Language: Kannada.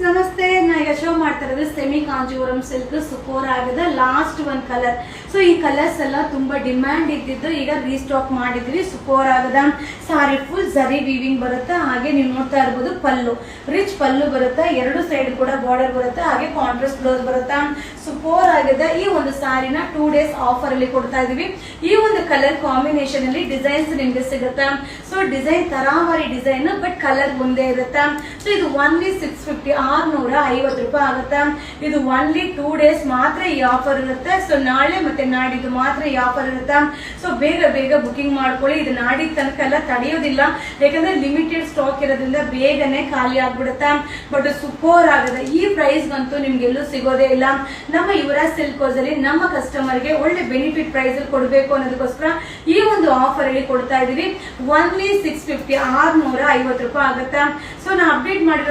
ನಮಸ್ತೆ. ನಾ ಈಗ ಶೋ ಮಾಡ್ತಾ ಇರೋದು ಸೆಮಿ ಕಾಂಜೀವರಂ ಸಿಲ್ಕ್ ಸೂಪರ್ ಆಗಿದೆ. ಲಾಸ್ಟ್ ಒಂದು ಕಲರ್. ಸೊ ಈ ಕಲರ್ಸ್ ಎಲ್ಲ ತುಂಬಾ ಡಿಮ್ಯಾಂಡ್ ಇದ್ದಿದ್ದು ಈಗ ರೀಸ್ಟಾಕ್ ಮಾಡಿದ್ವಿ. ಸೂಪರ್ ಆಗದ ಸಾರಿ ಫುಲ್ ಜರಿ ವೀವಿಂಗ್ ಬರುತ್ತೆ. ಹಾಗೆ ನೀವು ನೋಡ್ತಾ ಇರ್ಬೋದು ಪಲ್ಲು ರಿಚ್ ಪಲ್ಲು ಬರುತ್ತೆ. ಎರಡು ಸೈಡ್ ಕೂಡ ಬಾರ್ಡರ್ ಬರುತ್ತೆ. ಹಾಗೆ ಕಾಂಟ್ರಾಸ್ಟ್ ಬ್ಲೌಸ್ ಬರುತ್ತೆ. ಸೂಪರ್ ಆಗಿದೆ. ಈ ಒಂದು ಸಾರಿನ 2 days ಆಫರ್ ಅಲ್ಲಿ ಕೊಡ್ತಾ ಇದೀವಿ. ಈ ಒಂದು ಕಲರ್ ಕಾಂಬಿನೇಷನ್ ಅಲ್ಲಿ ಡಿಸೈನ್ಸ್ ನಿಮ್ಗೆ ಸಿಗುತ್ತೆ. ಸೊ ಡಿಸೈನ್ ತರಾವರಿ ಡಿಸೈನ್ ಬಟ್ ಕಲರ್ ಒಂದೇ ಇರುತ್ತೆ. ಸೊ ಇದು ಓನ್ಲಿ 650 650 ರೂಪಾಯಿ ಆಗುತ್ತೆ. ಇದು ಓನ್ಲಿ 2 days ಮಾತ್ರ ಈ ಆಫರ್ ಇರುತ್ತೆ. ಸೊ ನಾಳೆ ಮತ್ತೆ ನಾಡಿದ್ದು ಮಾತ್ರ ಈ ಆಫರ್ ಇರುತ್ತೆ. ಸೊ ಬೇಗ ಬೇಗ ಬುಕಿಂಗ್ ಮಾಡ್ಕೊಳ್ಳಿ. ಇದು ನಾಡಿದ ತನಕ ಎಲ್ಲ ತಡೆಯೋದಿಲ್ಲ, ಯಾಕಂದ್ರೆ ಲಿಮಿಟೆಡ್ ಸ್ಟಾಕ್ ಇರೋದ್ರಿಂದ ಬೇಗನೆ ಖಾಲಿ ಆಗ್ಬಿಡುತ್ತೆ. ಬಟ್ ಸೂಪರ್ ಆಗಿದೆ. ಈ ಪ್ರೈಸ್ ಗಂತೂ ನಿಮ್ಗೆ ಎಲ್ಲೂ ಸಿಗೋದೇ ಇಲ್ಲ. ನಮ್ಮ ಯುವರಾಜ್ ಸಿಲ್ಕ್ ಹೌಸ್ ಅಲ್ಲಿ ನಮ್ಮ ಕಸ್ಟಮರ್ಗೆ ಒಳ್ಳೆ ಬೆನಿಫಿಟ್ ಪ್ರೈಸ್ ಅಲ್ಲಿ ಕೊಡಬೇಕು ಅನ್ನೋದಕ್ಕೋಸ್ಕರ ಈ ಒಂದು ಆಫರ್ ಅಲ್ಲಿ ಕೊಡ್ತಾ ಇದೀವಿ. ಓನ್ಲಿ 650 650 ರೂಪಾಯಿ ಆಗುತ್ತೆ. ಸೊ ನಾ ಅಪ್ಡೇಟ್ ಮಾಡಿರೋ